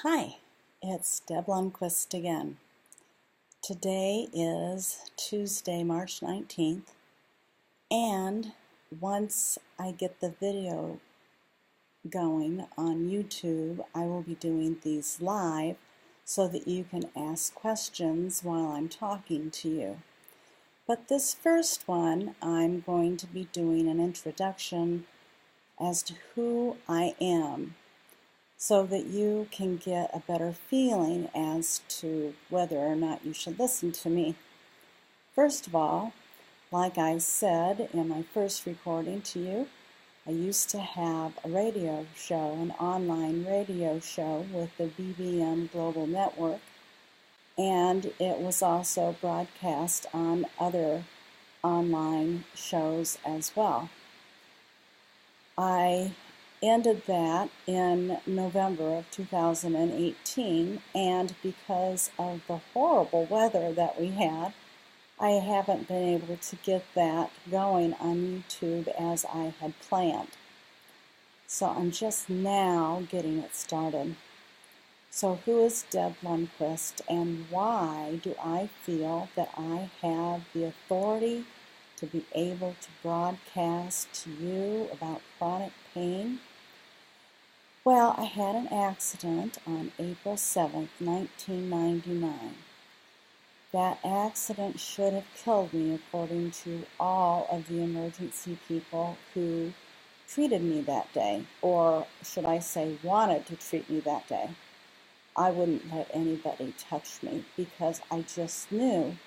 Hi, it's Deb Lundquist again. Today is Tuesday, March 19th, and once I get the video going on YouTube, I will be doing these live so that you can ask questions while I'm talking to you. But this first one, I'm going to be doing an introduction as to who I am, so that you can get a better feeling as to whether or not you should listen to me. First of all, like I said in my first recording to you, I used to have a radio show, an online radio show with the BBM Global Network, and it was also broadcast on other online shows as well. I ended that in November of 2018, and because of the horrible weather that we had, I haven't been able to get that going on YouTube as I had planned. So I'm just now getting it started. So who is Deb Lundquist, and why do I feel that I have the authority to be able to broadcast to you about chronic pain? Well, I had an accident on April 7th, 1999. That accident should have killed me, according to all of the emergency people who treated me that day, or should I say wanted to treat me that day. I wouldn't let anybody touch me because I just knew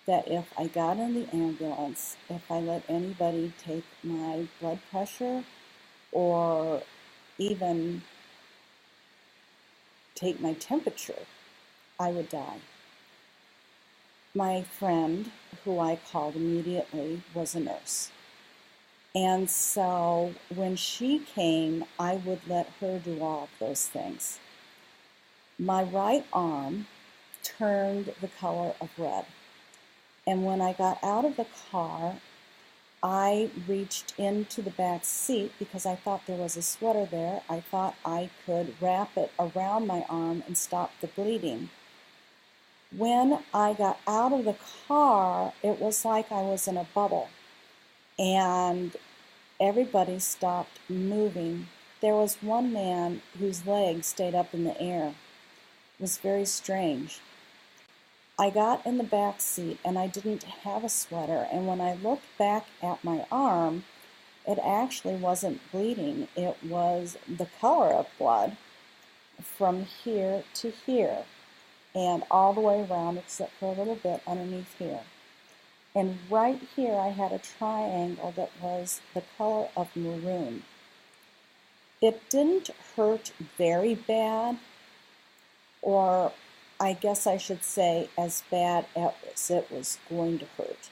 that if I got in the ambulance, if I let anybody take my blood pressure or even take my temperature, I would die. My friend, who I called immediately, was a nurse. And so when she came, I would let her do all of those things. My right arm turned the color of red. And when I got out of the car, I reached into the back seat because I thought there was a sweater there. I thought I could wrap it around my arm and stop the bleeding. When I got out of the car, it was like I was in a bubble, and everybody stopped moving. There was one man whose legs stayed up in the air. It was very strange. I got in the back seat and I didn't have a sweater, and when I looked back at my arm, it actually wasn't bleeding. It was the color of blood from here to here and all the way around except for a little bit underneath here. And right here I had a triangle that was the color of maroon. It didn't hurt very bad, or I guess I should say as bad as it was going to hurt.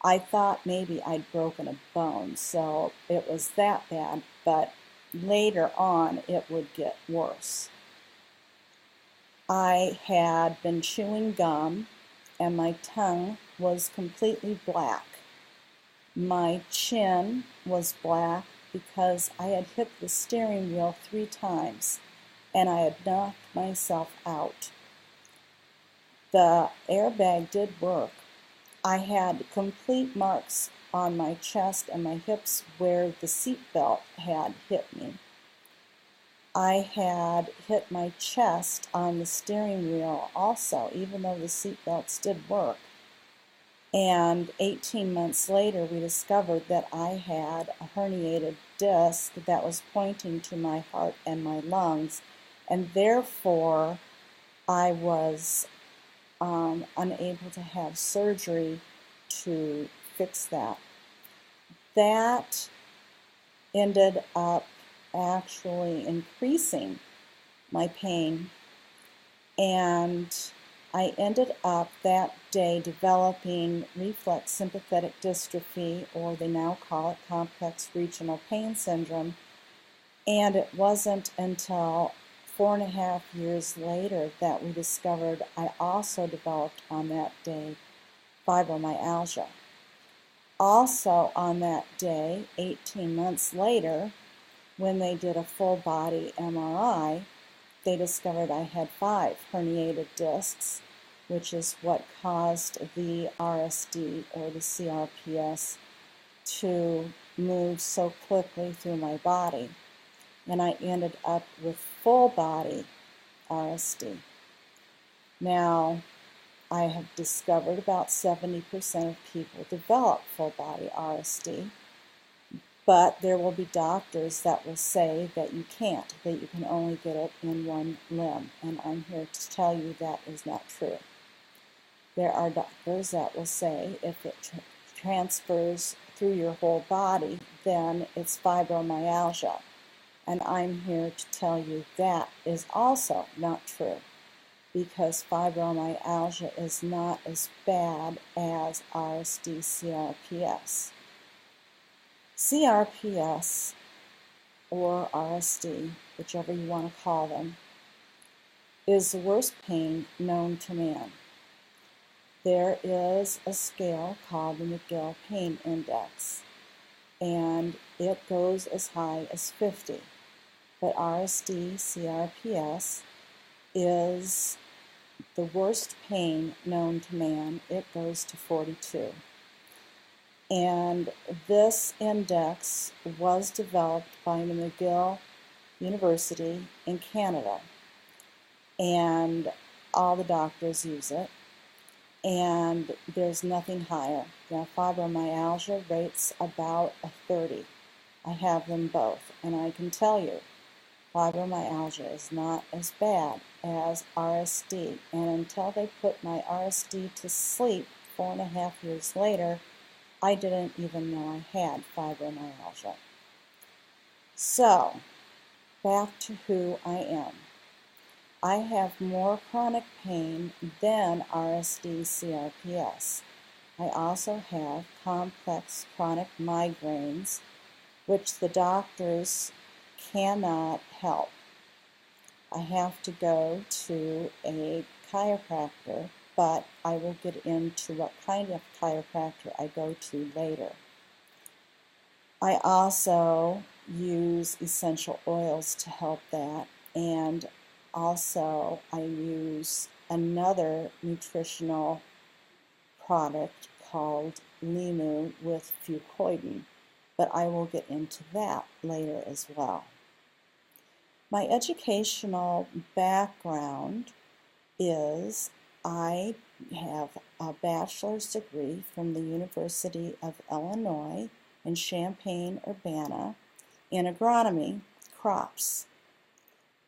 I thought maybe I'd broken a bone, so it was that bad, but later on it would get worse. I had been chewing gum, and my tongue was completely black. My chin was black because I had hit the steering wheel 3 times, and I had knocked myself out. The airbag did work. I had complete marks on my chest and my hips where the seatbelt had hit me. I had hit my chest on the steering wheel also, even though the seatbelts did work. And 18 months later, we discovered that I had a herniated disc that was pointing to my heart and my lungs, and therefore I was unable to have surgery to fix that. That ended up actually increasing my pain, and I ended up that day developing reflex sympathetic dystrophy, or they now call it complex regional pain syndrome, and it wasn't until 4.5 years later that we discovered I also developed on that day fibromyalgia. Also on that day, 18 months later, when they did a full body MRI, they discovered I had 5 herniated discs, which is what caused the RSD or the CRPS to move so quickly through my body. And I ended up with full body RSD. Now, I have discovered about 70% of people develop full body RSD, but there will be doctors that will say that you can't, that you can only get it in one limb, and I'm here to tell you that is not true. There are doctors that will say if it transfers through your whole body, then it's fibromyalgia, and I'm here to tell you that is also not true, because fibromyalgia is not as bad as RSD-CRPS. CRPS or RSD, whichever you want to call them, is the worst pain known to man. There is a scale called the McGill Pain Index, and it goes as high as 50. But RSD-CRPS is the worst pain known to man. It goes to 42. And this index was developed by the McGill University in Canada, and all the doctors use it, and there's nothing higher. Now, fibromyalgia rates about a 30. I have them both, and I can tell you fibromyalgia is not as bad as RSD, and until they put my RSD to sleep 4.5 years later, I didn't even know I had fibromyalgia. So, back to who I am. I have more chronic pain than RSD-CRPS. I also have complex chronic migraines, which the doctors cannot help. I have to go to a chiropractor, but I will get into what kind of chiropractor I go to later. I also use essential oils to help that, and also I use another nutritional product called Limu with fucoidan, but I will get into that later as well. My educational background is I have a bachelor's degree from the University of Illinois in Champaign-Urbana in agronomy, crops.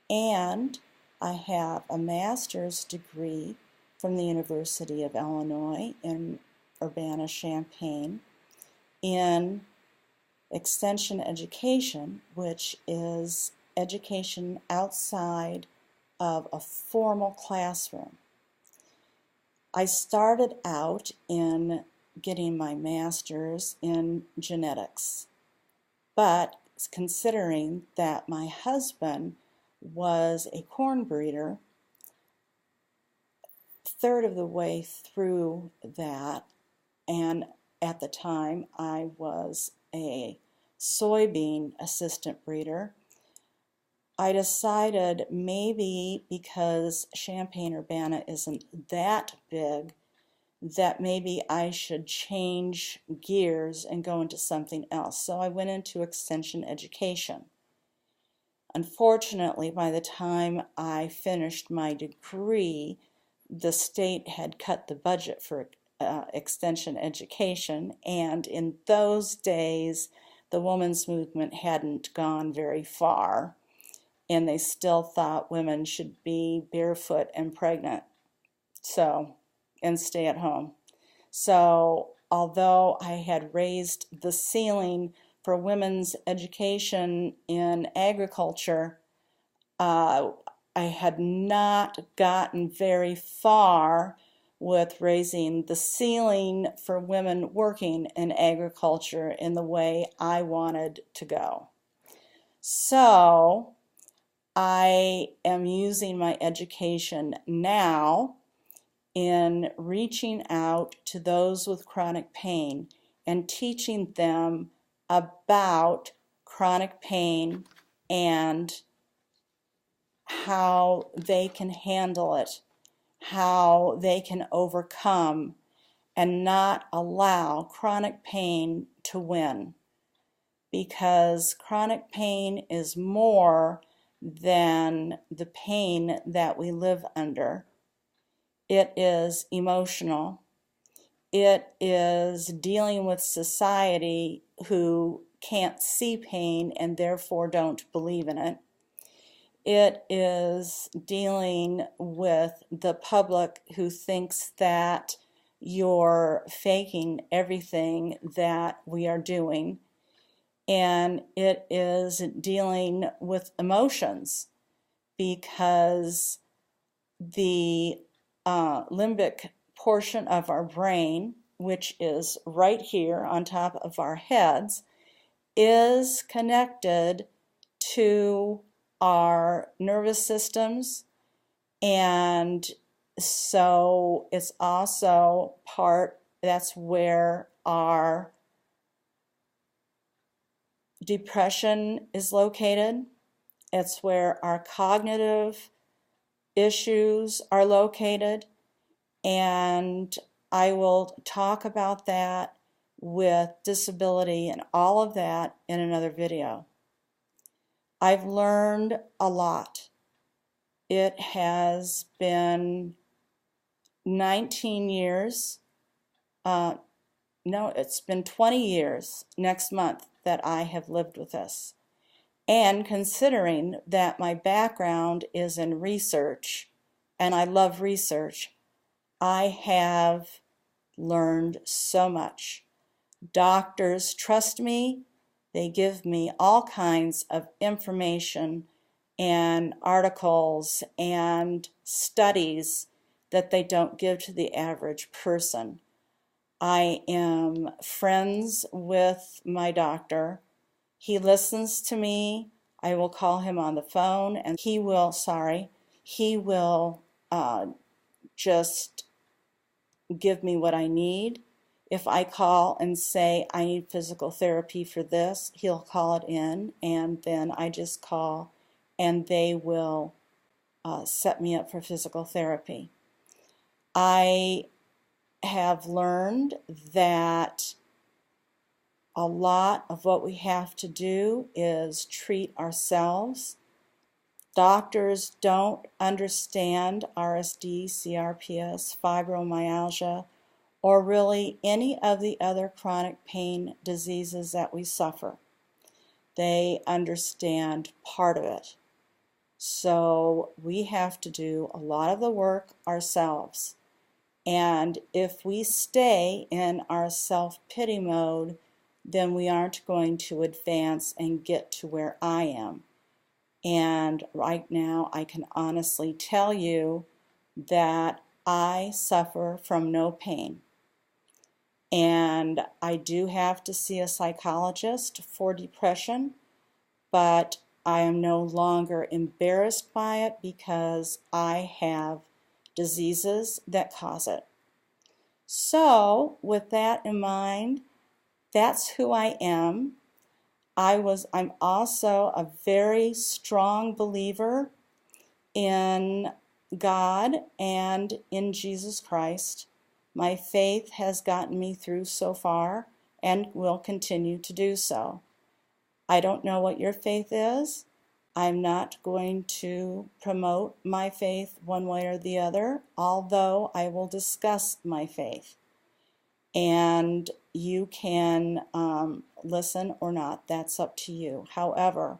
And I have a master's degree from the University of Illinois in Urbana-Champaign in extension education, which is education outside of a formal classroom. I started out in getting my master's in genetics, but considering that my husband was a corn breeder, third of the way through that, and at the time I was a soybean assistant breeder, I decided maybe because Champaign-Urbana isn't that big, that maybe I should change gears and go into something else. So I went into extension education. Unfortunately, by the time I finished my degree, the state had cut the budget for extension education, and in those days, the women's movement hadn't gone very far, and they still thought women should be barefoot and pregnant, and stay at home. So, although I had raised the ceiling for women's education in agriculture, I had not gotten very far with raising the ceiling for women working in agriculture in the way I wanted to go. So, I am using my education now in reaching out to those with chronic pain and teaching them about chronic pain and how they can handle it, how they can overcome and not allow chronic pain to win. Because chronic pain is more than the pain that we live under. It is emotional. It is dealing with society who can't see pain and therefore don't believe in it. It is dealing with the public who thinks that you're faking everything that we are doing. And it is dealing with emotions, because the limbic portion of our brain, which is right here on top of our heads, is connected to our nervous systems, and so it's also that's where our depression is located. It's where our cognitive issues are located, and I will talk about that with disability and all of that in another video. I've learned a lot. It has been 19 years, no, it's been 20 years next month that I have lived with this. And considering that my background is in research, and I love research, I have learned so much. Doctors trust me. They give me all kinds of information and articles and studies that they don't give to the average person. I am friends with my doctor. He listens to me. I will call him on the phone and he will just give me what I need. If I call and say I need physical therapy for this, he'll call it in, and then I just call and they will set me up for physical therapy. I have learned that a lot of what we have to do is treat ourselves. Doctors don't understand RSD, CRPS, fibromyalgia, or really any of the other chronic pain diseases that we suffer. They understand part of it. So we have to do a lot of the work ourselves. And if we stay in our self-pity mode, then we aren't going to advance and get to where I am. And right now, I can honestly tell you that I suffer from no pain. And I do have to see a psychologist for depression, but I am no longer embarrassed by it because I have diseases that cause it. So, with that in mind, that's who I am. I'm also a very strong believer in God and in Jesus Christ. My faith has gotten me through so far and will continue to do so. I don't know what your faith is. I'm not going to promote my faith one way or the other, although I will discuss my faith. And you can listen or not. That's up to you. However,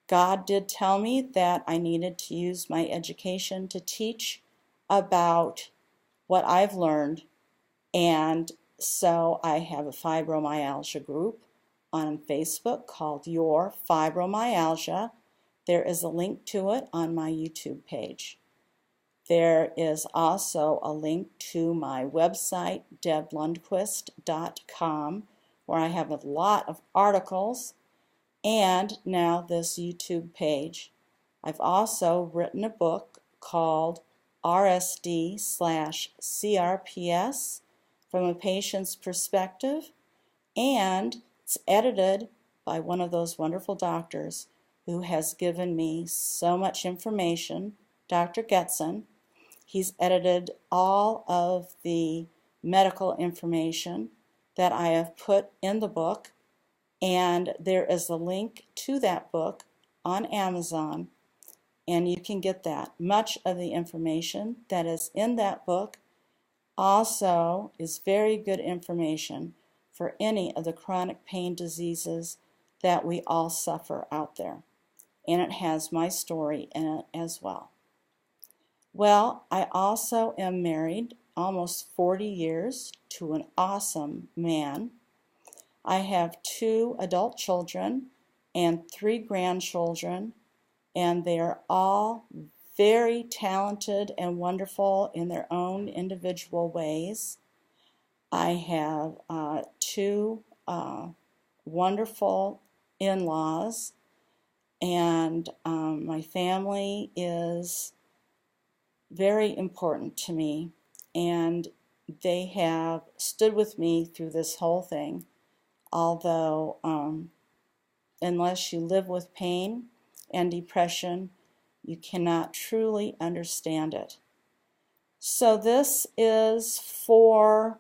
God did tell me that I needed to use my education to teach about what I've learned, and so I have a fibromyalgia group on Facebook called Your Fibromyalgia. There is a link to it on my YouTube page. There is also a link to my website, deblundquist.com, where I have a lot of articles, and now this YouTube page. I've also written a book called RSD/CRPS from a patient's perspective, and it's edited by one of those wonderful doctors who has given me so much information, Dr. Getson. He's edited all of the medical information that I have put in the book, and there is a link to that book on Amazon, and you can get that. Much of the information that is in that book also is very good information for any of the chronic pain diseases that we all suffer out there. And it has my story in it as well. Well, I also am married almost 40 years to an awesome man. I have 2 adult children and 3 grandchildren, and they are all very talented and wonderful in their own individual ways. I have 2 wonderful in-laws, and my family is very important to me, and they have stood with me through this whole thing, although unless you live with pain and depression, you cannot truly understand it. So this is for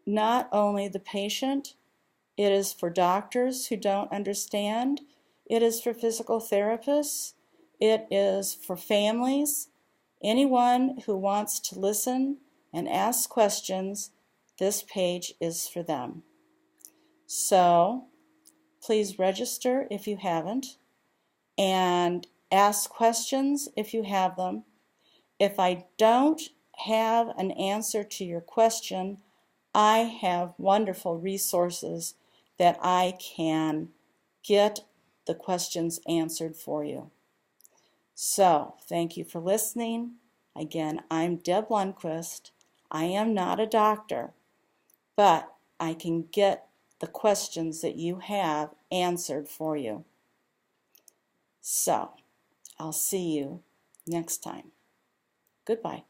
not only the patient, it is for doctors who don't understand, it is for physical therapists, it is for families, anyone who wants to listen and ask questions, this page is for them. So please register if you haven't, and ask questions if you have them. If I don't have an answer to your question, I have wonderful resources that I can get the questions answered for you. So, thank you for listening. Again, I'm Deb Lundquist. I am not a doctor, but I can get the questions that you have answered for you. So, I'll see you next time. Goodbye.